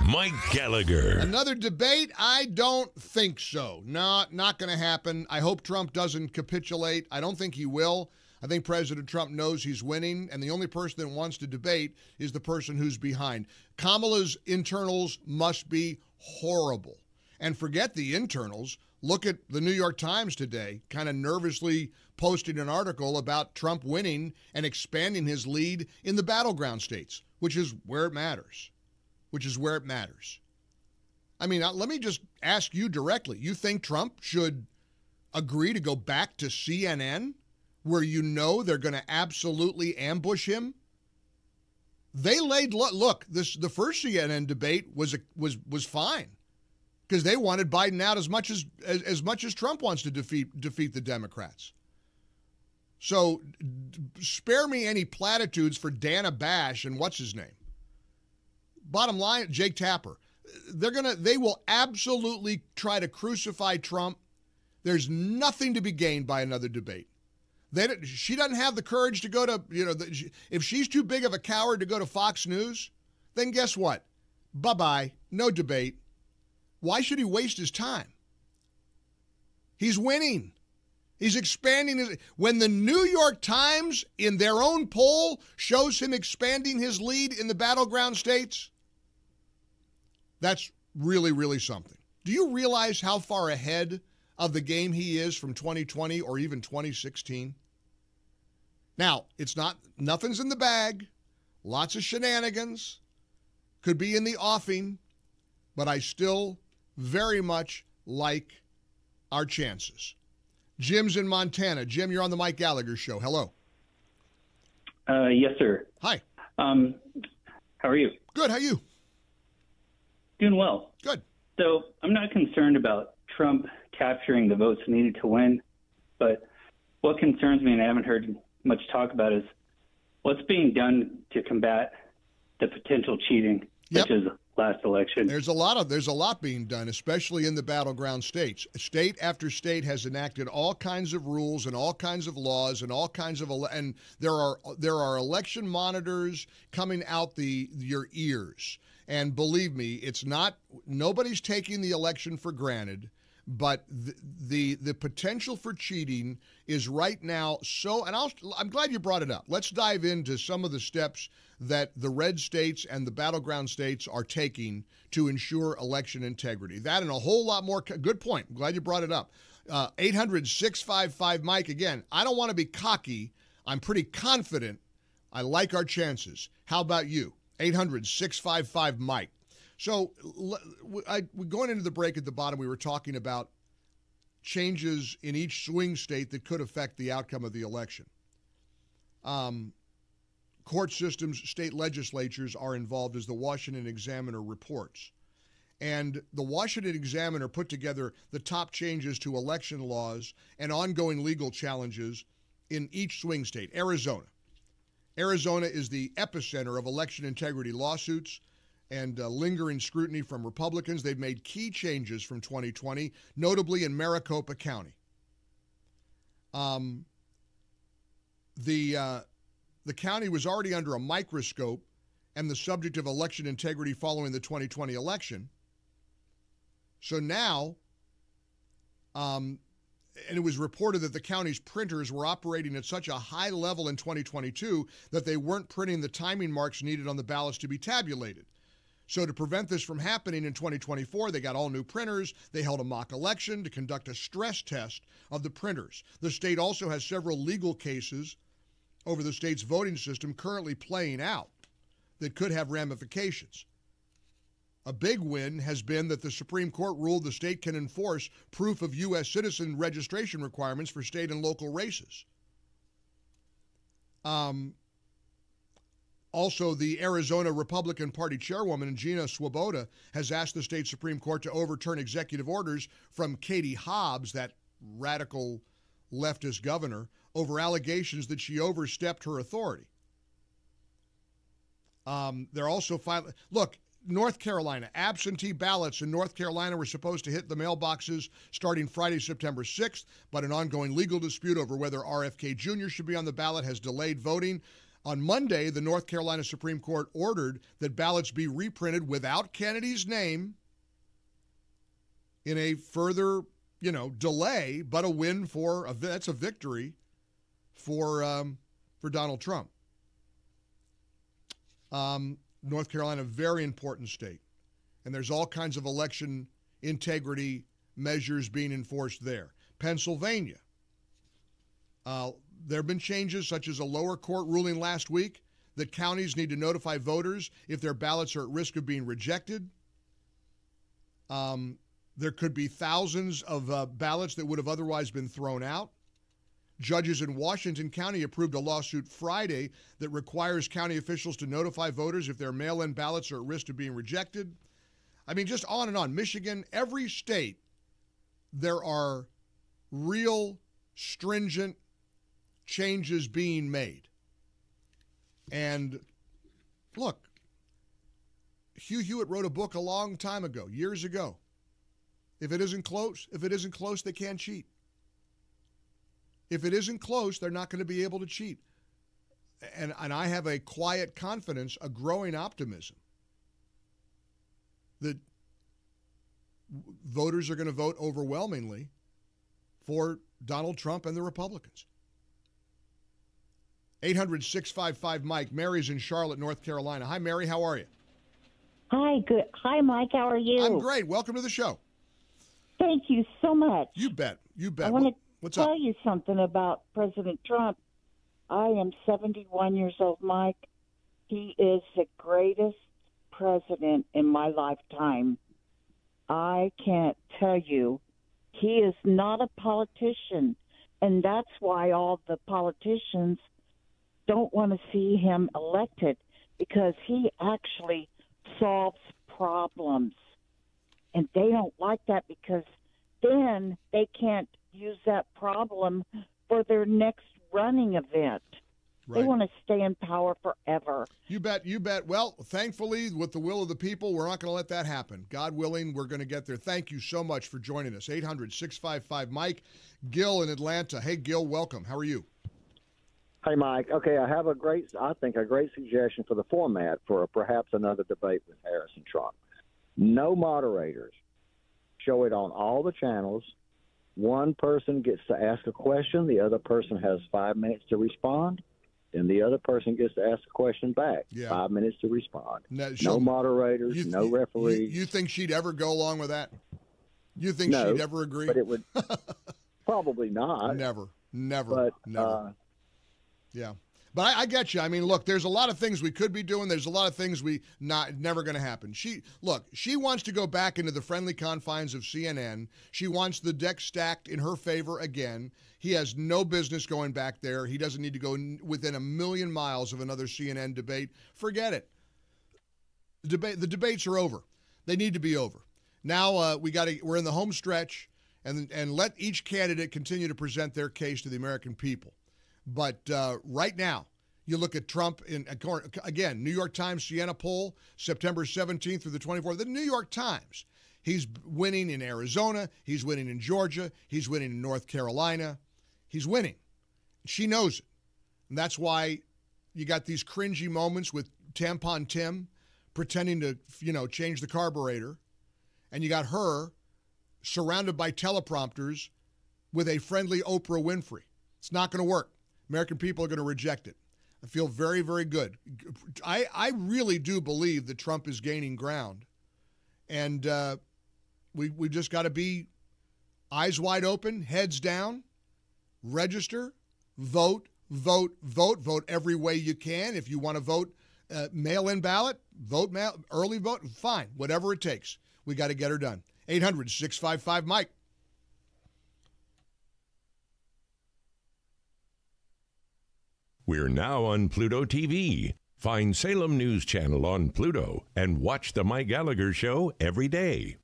Mike Gallagher. Another debate? I don't think so. No, not going to happen. I hope Trump doesn't capitulate. I don't think he will. I think President Trump knows he's winning, and the only person that wants to debate is the person who's behind. Kamala's internals must be horrible. And forget the internals. Look at the New York Times today, kind of nervously posting an article about Trump winning and expanding his lead in the battleground states, which is where it matters. I mean, let me just ask you directly. You think Trump should agree to go back to CNN, where you know they're going to absolutely ambush him? They laid look. The first CNN debate was fine because they wanted Biden out as much as Trump wants to defeat the Democrats. So spare me any platitudes for Dana Bash and what's his name. Bottom line, Jake Tapper. They will absolutely try to crucify Trump. There's nothing to be gained by another debate. She doesn't have the courage to go to, if she's too big of a coward to go to Fox News, then guess what? Bye-bye. No debate. Why should he waste his time? He's winning. He's expanding his. When the New York Times, in their own poll, shows him expanding his lead in the battleground states, that's really, really something. Do you realize how far ahead of the game he is from 2020 or even 2016? Now, nothing's in the bag. Lots of shenanigans. Could be in the offing. But I still very much like our chances. Jim's in Montana. Jim, you're on the Mike Gallagher Show. Hello. Yes, sir. Hi. How are you? Good. How are you? Doing well. Good. So I'm not concerned about Trump capturing the votes needed to win, but what concerns me, and I haven't heard much talk about, is what's being done to combat the potential cheating, such as last election. There's a lot being done, especially in the battleground states. State after state has enacted all kinds of rules and all kinds of laws and all kinds of and there are election monitors coming out your ears. And believe me, nobody's taking the election for granted, but the potential for cheating is right now so, and I'm glad you brought it up. Let's dive into some of the steps that the red states and the battleground states are taking to ensure election integrity. That and a whole lot more. Good point. I'm glad you brought it up. 800-655-Mike. Again, I don't want to be cocky. I'm pretty confident. I like our chances. How about you? 800-655-Mike. So going into the break at the bottom, we were talking about changes in each swing state that could affect the outcome of the election. Court systems, state legislatures are involved, as the Washington Examiner reports. And the Washington Examiner put together the top changes to election laws and ongoing legal challenges in each swing state. Arizona. Arizona is the epicenter of election integrity lawsuits and lingering scrutiny from Republicans. They've made key changes from 2020, notably in Maricopa County. The county was already under a microscope and the subject of election integrity following the 2020 election. So now, and it was reported that the county's printers were operating at such a high level in 2022 that they weren't printing the timing marks needed on the ballots to be tabulated. So to prevent this from happening in 2024, they got all new printers. They held a mock election to conduct a stress test of the printers. The state also has several legal cases over the state's voting system currently playing out that could have ramifications. A big win has been that the Supreme Court ruled the state can enforce proof of U.S. citizen registration requirements for state and local races. Also, the Arizona Republican Party chairwoman, Gina Swoboda, has asked the state Supreme Court to overturn executive orders from Katie Hobbs, that radical leftist governor, over allegations that she overstepped her authority. They're also filing. Look, North Carolina, absentee ballots in North Carolina were supposed to hit the mailboxes starting Friday, September 6th, but an ongoing legal dispute over whether RFK Jr. should be on the ballot has delayed voting. On Monday, the North Carolina Supreme Court ordered that ballots be reprinted without Kennedy's name in a further, delay, but a win that's a victory for Donald Trump. North Carolina, very important state. And there's all kinds of election integrity measures being enforced there. Pennsylvania, there have been changes such as a lower court ruling last week that counties need to notify voters if their ballots are at risk of being rejected. There could be thousands of ballots that would have otherwise been thrown out. Judges in Washington County approved a lawsuit Friday that requires county officials to notify voters if their mail-in ballots are at risk of being rejected. I mean, just on and on. Michigan, every state, there are real stringent changes being made. And look, Hugh Hewitt wrote a book a long time ago, years ago. If it isn't close, they can't cheat. If it isn't close, they're not going to be able to cheat. And I have a quiet confidence, a growing optimism that voters are going to vote overwhelmingly for Donald Trump and the Republicans. 800-655-MIKE. Mary's in Charlotte, North Carolina. Hi, Mary. How are you? Hi, good. Hi, Mike. How are you? I'm great. Welcome to the show. Thank you so much. You bet. You bet. I want What's to tell up? you something about President Trump. I am 71 years old, Mike. He is the greatest president in my lifetime. I can't tell you. He is not a politician, and that's why all the politicians don't want to see him elected, because he actually solves problems. And they don't like that, because then they can't use that problem for their next running event. Right. They want to stay in power forever. You bet. You bet. Well, thankfully, with the will of the people, we're not going to let that happen. God willing, we're going to get there. Thank you so much for joining us. 800-655-MIKE. Gil in Atlanta. Hey, Gil, welcome. How are you? Hey, Mike. Okay, I have a great suggestion for the format for perhaps another debate with Harris and Trump. No moderators. Show it on all the channels. One person gets to ask a question. The other person has 5 minutes to respond. Then the other person gets to ask a question back. Yeah. 5 minutes to respond. No moderators, no referees. You think she'd ever go along with that? You think No, she'd ever agree? But it would probably not. Never. But yeah. But I get you. I mean, look, there's a lot of things we could be doing. There's a lot of things never going to happen. She wants to go back into the friendly confines of CNN. She wants the deck stacked in her favor again. He has no business going back there. He doesn't need to go within a million miles of another CNN debate. Forget it. The debates are over. They need to be over. Now we're in the home stretch, and let each candidate continue to present their case to the American people. But right now, you look at Trump again, New York Times Siena poll, September 17th through the 24th. The New York Times, he's winning in Arizona. He's winning in Georgia. He's winning in North Carolina. He's winning. She knows it. And that's why you got these cringy moments with Tampon Tim pretending to, change the carburetor. And you got her surrounded by teleprompters with a friendly Oprah Winfrey. It's not going to work. American people are going to reject it. I feel very, very good. I really do believe that Trump is gaining ground. And we just got to be eyes wide open, heads down, register, vote every way you can. If you want to vote mail-in ballot, early vote, fine, whatever it takes. We got to get her done. 800-655-MIKE. We're now on Pluto TV. Find Salem News Channel on Pluto and watch The Mike Gallagher Show every day.